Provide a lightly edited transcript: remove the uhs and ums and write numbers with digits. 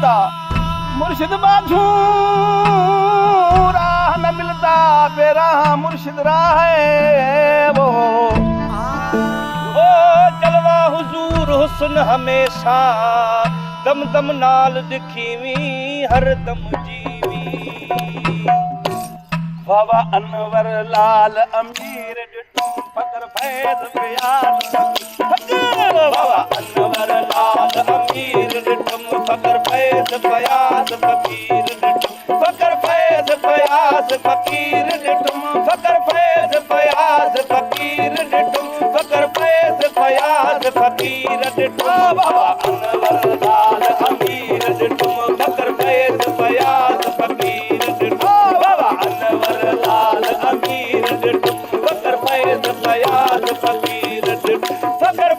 मिलता मुर्शिद बाजू राह न मिलता बेराह मुर्शिद राह है वो ओ जलवा हुजूर हुस्न हमेशा दम दम नाल दिखीवी हर दम जीवी बाबा अनवर लाल अमीर डिठो फकर फैज़ प्यार फकर बाबा अनवर लाल अमीर डिठो फकर फैज़ प्यास फकीर डिठो फकर फैज़ प्यास फकीर डिठो फकर फैज़ प्यास फकीर डिठो फकर फैज़ प्यास फकीर डिठो बाबा अनवर लाल अमीर डिठो फकर फैज़ प्यास फकीर डिठो बाबा अनवर लाल अमीर डिठो फकर फैज़ प्यास फकीर डिठो फकर